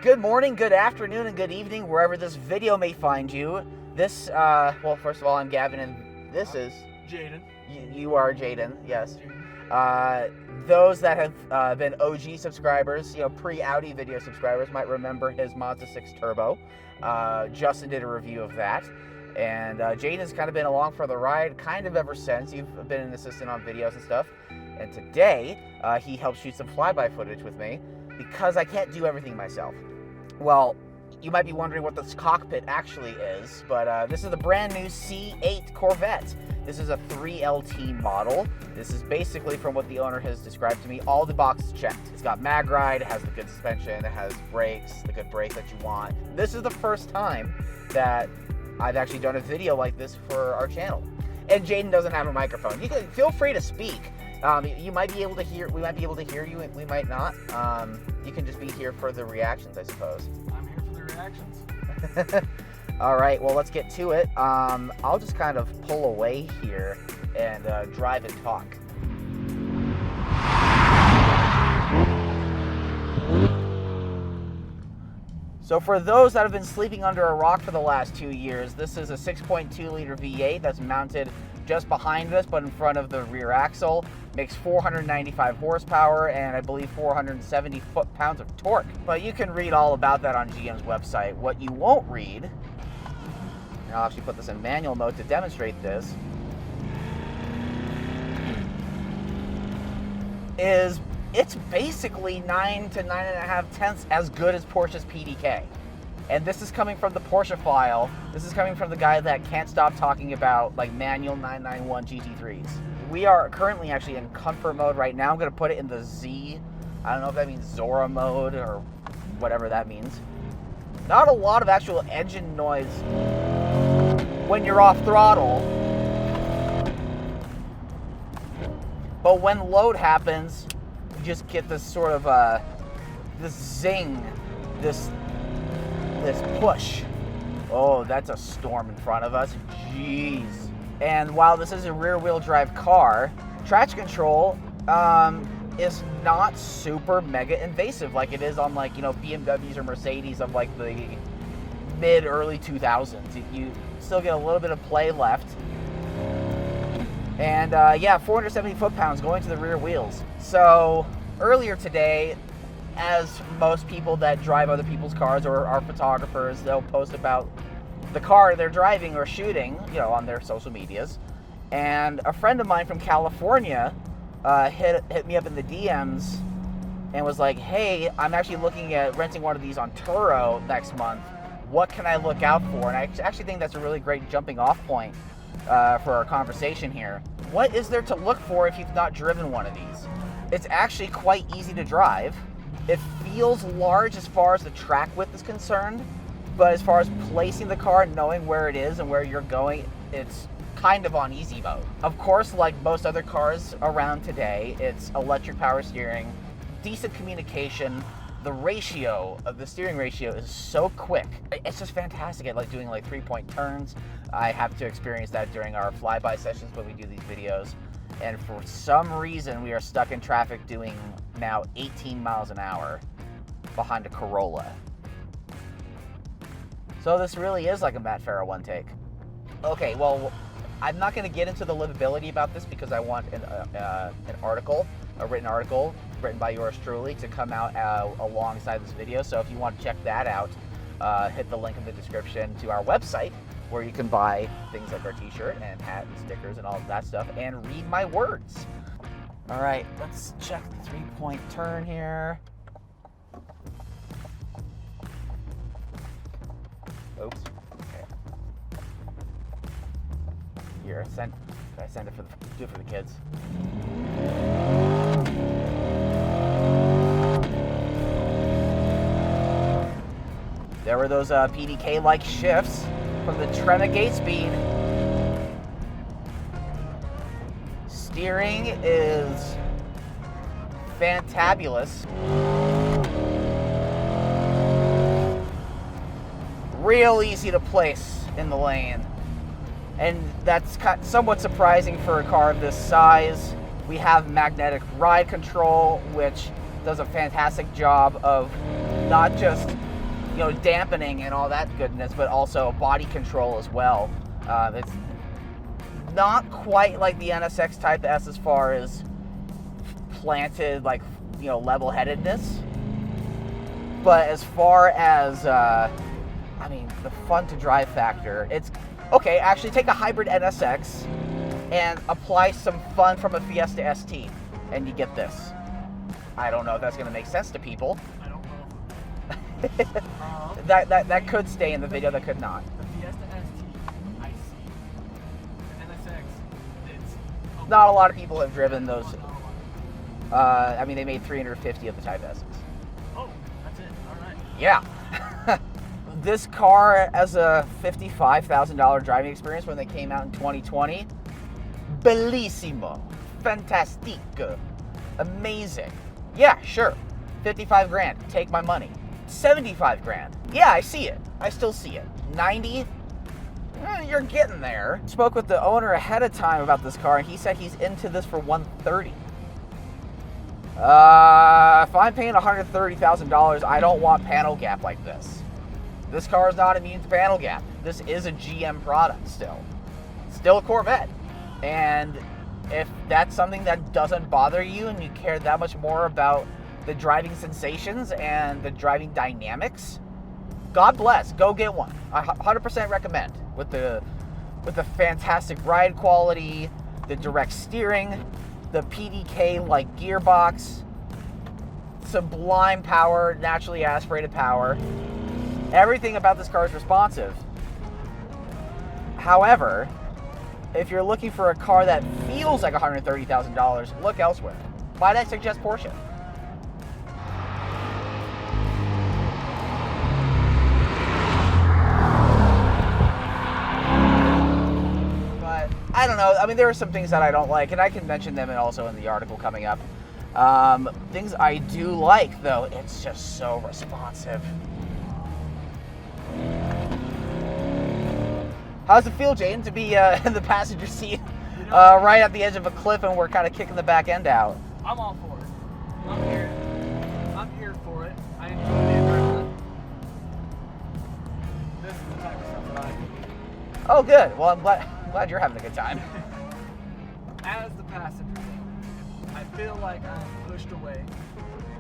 Good morning, good afternoon, and good evening, wherever this video may find you. This, well, first of all, I'm Gavin, and this is... Jaden. You are Jaden, yes. Those that have been OG subscribers, pre-Audi video subscribers, might remember his Mazda 6 Turbo. Justin did a review of that. And Jaden has kind of been along for the ride kind of ever since. You've been an assistant on videos and stuff. And today, he helped shoot some flyby footage with me because I can't do everything myself. Well, you might be wondering what this cockpit actually is, but this is the brand new C8 Corvette. This is a 3LT model. This is basically, from what the owner has described to me, all the boxes checked. It's got mag ride, it has the good suspension, it has brakes, the good brake that you want. This is the first time that I've actually done a video like this for our channel. And Jaden doesn't have a microphone. You can feel free to speak. You might be able to hear, we might be able to hear you, we might not. You can just be here for the reactions, I suppose. I'm here for the reactions. All right, well, let's get to it. I'll just kind of pull away here and drive and talk. So for those that have been sleeping under a rock for the last 2 years, this is a 6.2 liter V8 that's mounted just behind us, but in front of the rear axle. Makes 495 horsepower and I believe 470 foot-pounds of torque. But you can read all about that on GM's website. What you won't read, and I'll actually put this in manual mode to demonstrate this, is it's basically 9 to 9.5 tenths as good as Porsche's PDK. And this is coming from the Porsche file. This is coming from the guy that can't stop talking about like manual 991 GT3s. We are currently actually in comfort mode right now. I'm gonna put it in the Z. I don't know if that means Zora mode or whatever that means. Not a lot of actual engine noise when you're off throttle. But when load happens, you just get this sort of this zing, this push. Oh, that's a storm in front of us. Jeez. And while this is a rear-wheel drive car, traction control is not super mega invasive like it is on BMWs or Mercedes of like the mid-early 2000s. You still get a little bit of play left. And yeah, 470 foot-pounds going to the rear wheels. So earlier today, as most people that drive other people's cars or are photographers, they'll post about the car they're driving or shooting, on their social medias. And a friend of mine from California hit me up in the DMs and was like, hey, I'm actually looking at renting one of these on Turo next month. What can I look out for? And I actually think that's a really great jumping off point for our conversation here. What is there to look for if you've not driven one of these? It's actually quite easy to drive. It feels large as far as the track width is concerned, but as far as placing the car and knowing where it is and where you're going, it's kind of on easy mode. Of course, like most other cars around today, it's electric power steering, decent communication. The ratio of the steering ratio is so quick. It's just fantastic at doing 3-point turns. I have to experience that during our flyby sessions when we do these videos. And for some reason, we are stuck in traffic doing now 18 miles an hour behind a Corolla. So this really is like a Matt Farah one take. Okay, well, I'm not going to get into the livability about this because I want an article, a written article written by yours truly to come out alongside this video. So if you want to check that out, hit the link in the description to our website where you can buy things like our t-shirt and hat and stickers and all of that stuff and read my words. All right, let's check the 3-point turn here. Oops. Okay. Here, I send it do it for the kids. There were those PDK-like shifts from the Tremor gate speed. Steering is fantabulous. Real easy to place in the lane. And that's somewhat surprising for a car of this size. We have magnetic ride control, which does a fantastic job of not just dampening and all that goodness, but also body control as well. It's not quite like the NSX Type S as far as planted, like, level-headedness. But as far as, the fun to drive factor, it's, okay, actually take a hybrid NSX and apply some fun from a Fiesta ST, and you get this. I don't know if that's going to make sense to people. I don't know. That could stay in the video, that could not. The Fiesta ST, I see. The NSX, it's... Not a lot of people have driven those. They made 350 of the Type S's. Oh, that's it. All right. Yeah. This car, as a $55,000 driving experience when they came out in 2020, bellissimo, fantastique, amazing. Yeah, sure. 55 grand, take my money. 75 grand. Yeah, I see it. I still see it. 90? You're getting there. Spoke with the owner ahead of time about this car, and he said he's into this for 130. If I'm paying $130,000, I don't want panel gap like this. This car is not immune to panel gap. This is a GM product still. Still a Corvette. And if that's something that doesn't bother you and you care that much more about the driving sensations and the driving dynamics, God bless, go get one. I 100% recommend. With the fantastic ride quality, the direct steering, the PDK-like gearbox, sublime power, naturally aspirated power. Everything about this car is responsive. However, if you're looking for a car that feels like $130,000, look elsewhere. Might I suggest Porsche? But I don't know. There are some things that I don't like, and I can mention them also in the article coming up. Things I do like, though, it's just so responsive. How's it feel, Jaden, to be in the passenger seat right at the edge of a cliff and we're kind of kicking the back end out? I'm all for it. I'm here for it. I enjoy the adrenaline. This is the type of stuff that I do. Oh, good. Well, I'm glad you're having a good time. As the passenger, I feel like I'm pushed away,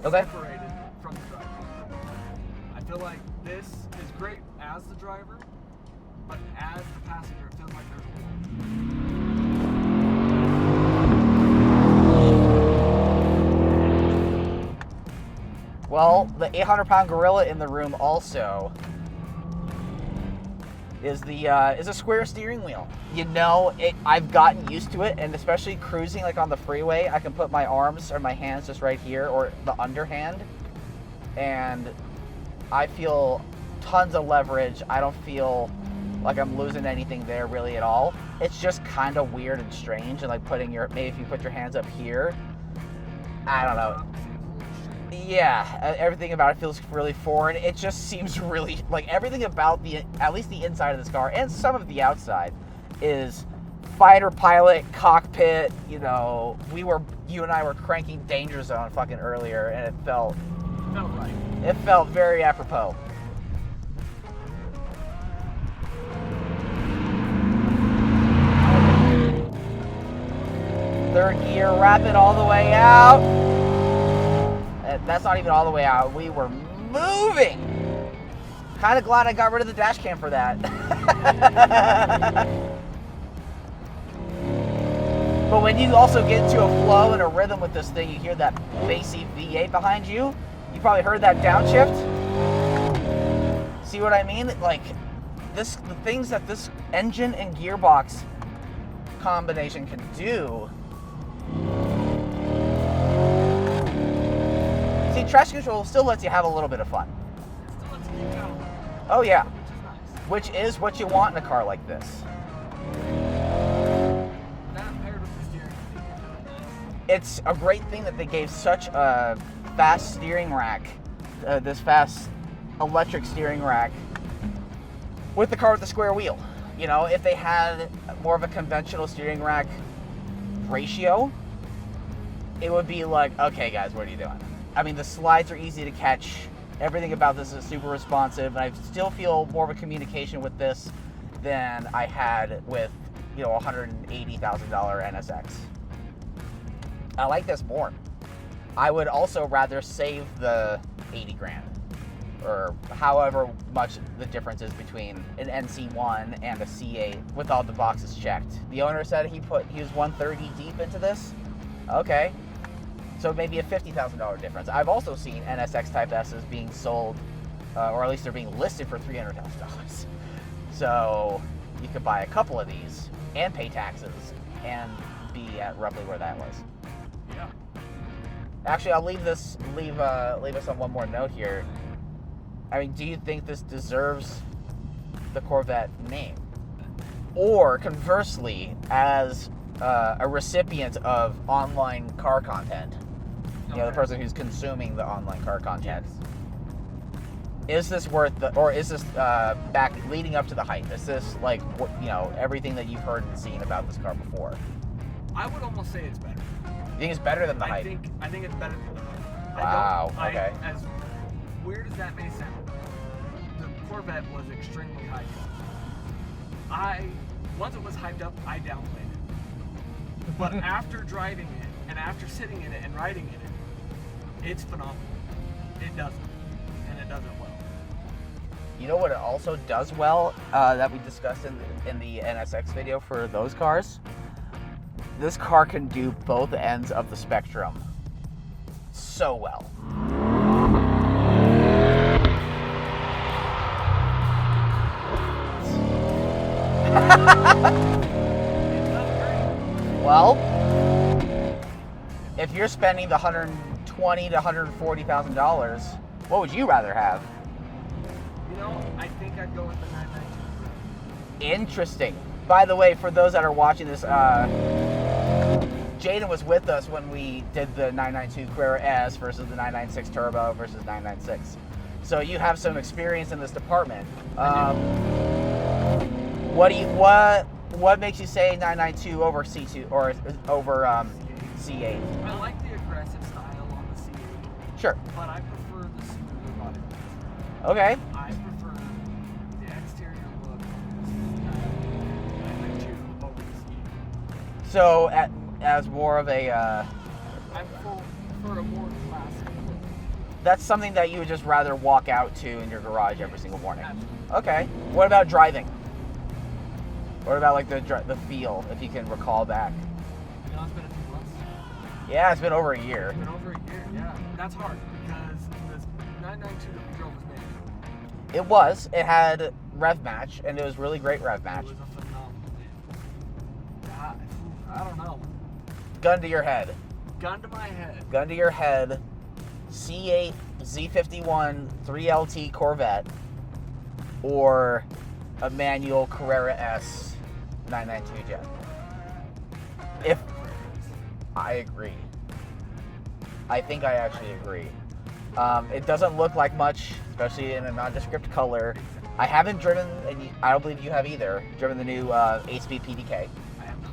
Okay. separated from the driver. I feel like this is great as the driver, but as the passenger, it feels like there's a wall. Well, the 800-pound gorilla in the room also is a square steering wheel. I've gotten used to it, and especially cruising like on the freeway, I can put my arms or my hands just right here or the underhand, and I feel tons of leverage. I don't feel like I'm losing anything there really at all. It's just kind of weird and strange, and like maybe if you put your hands up here, I don't know. Yeah, everything about it feels really foreign. It just seems really, like, everything about at least the inside of this car and some of the outside is fighter pilot, cockpit. You and I were cranking Danger Zone fucking earlier, and it felt right. It felt very apropos. Third gear, wrap it all the way out. That's not even all the way out. We were moving. Kind of glad I got rid of the dash cam for that. But when you also get into a flow and a rhythm with this thing, you hear that bassy V8 behind you. You probably heard that downshift. See what I mean? Like the things that this engine and gearbox combination can do. See, traction control still lets you have a little bit of fun. Still lets you keep going. Oh yeah. Which is nice. Which is what you want in a car like this. That paired with the steering wheel. It's a great thing that they gave such a fast steering rack, this fast electric steering rack, with the car with the square wheel. If they had more of a conventional steering rack ratio, it would be like, okay guys, what are you doing? The slides are easy to catch. Everything about this is super responsive, and I still feel more of a communication with this than I had with, $180,000 NSX. I like this more. I would also rather save the 80 grand, or however much the difference is between an NC1 and a C8 with all the boxes checked. The owner said he was 130 deep into this. Okay. So maybe a $50,000 difference. I've also seen NSX Type S's being sold, or at least they're being listed for $300,000. So you could buy a couple of these and pay taxes and be at roughly where that was. Yeah. Actually, I'll leave us on one more note here. I mean, do you think this deserves the Corvette name? Or conversely, as a recipient of online car content, the person who's consuming the online car content, is this worth or is this back leading up to the hype? Is this like, everything that you've heard and seen about this car before? I would almost say it's better. You think it's better than the hype? I think it's better than the hype. Wow. Okay. As weird as that may sound, the Corvette was extremely hyped up. Once it was hyped up, I downplayed it. But after driving it and after sitting in it and riding in it, it's phenomenal. It does it, and it does it well. You know what it also does well that we discussed in the NSX video for those cars? This car can do both ends of the spectrum so well. Well, if you're spending the $120,000 to $140,000, what would you rather have? I think I'd go with the 992. Interesting. By the way, for those that are watching this, Jaden was with us when we did the 992 Carrera S versus the 996 Turbo versus 996. So you have some experience in this department. What makes you say 992 over C2 or over C8? I like the aggressive style on the C8. Sure. But I prefer the smoother body. Okay. I prefer the exterior look of the 992 over the C8. So as more of a... I prefer a more classic look. That's something that you would just rather walk out to in your garage every single morning. Absolutely. Okay. What about driving? What about like the feel, if you can recall back? It's been a few months. Yeah, it's been over a year. It's been over a year, yeah. That's hard because this 992 that we drove was manual. It was. It had rev match, and it was really great rev match. It was a phenomenal vehicle. I don't know. Gun to your head. Gun to my head. Gun to your head. C8 Z51 3LT Corvette or a manual Carrera S 992 jet. If I agree. I think I actually agree. It doesn't look like much, especially in a nondescript color. I haven't driven, and I don't believe you have either, driven the new 8-speed PDK. I have not.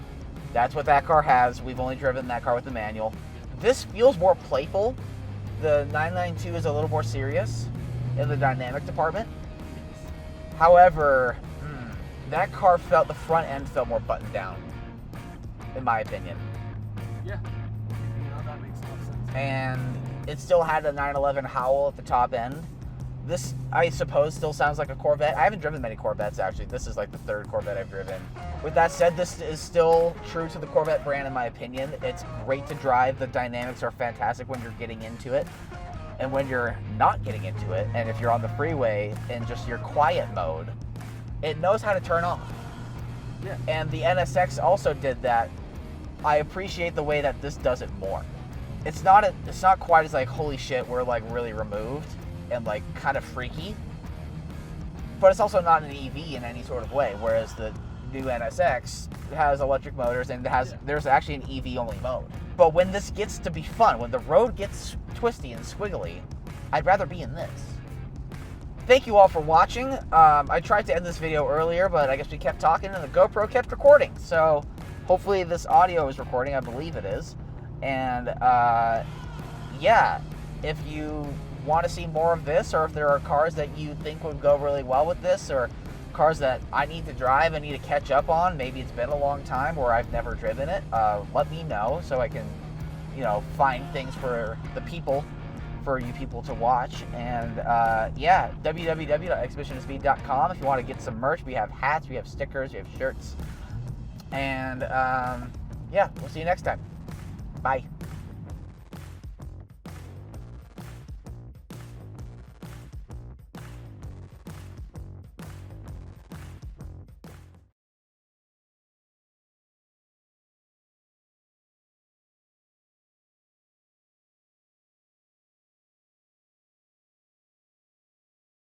That's what that car has. We've only driven that car with the manual. This feels more playful. The 992 is a little more serious in the dynamic department. However, that car the front end felt more buttoned down, in my opinion. Yeah. That makes a lot of sense. And it still had a 911 howl at the top end. This, I suppose, still sounds like a Corvette. I haven't driven many Corvettes, actually. This is like the third Corvette I've driven. With that said, this is still true to the Corvette brand, in my opinion. It's great to drive. The dynamics are fantastic when you're getting into it. And when you're not getting into it, and if you're on the freeway in just your quiet mode, it knows how to turn off. Yeah. And the NSX also did that. I appreciate the way that this does it more. It's not quite as like, holy shit, we're like really removed and like kind of freaky. But it's also not an EV in any sort of way, whereas the new NSX has electric motors and there's actually an EV only mode. But when this gets to be fun, when the road gets twisty and squiggly, I'd rather be in this. Thank you all for watching. I tried to end this video earlier, but I guess we kept talking and the GoPro kept recording. So hopefully this audio is recording. I believe it is. And yeah, if you want to see more of this, or if there are cars that you think would go really well with this, or cars that I need to drive, I need to catch up on. Maybe it's been a long time or I've never driven it. Let me know so I can, find things for the people, for you people to watch. And yeah, www.exhibitionspeed.com if you want to get some merch. We have hats, we have stickers, we have shirts. And yeah, we'll see you next time. Bye.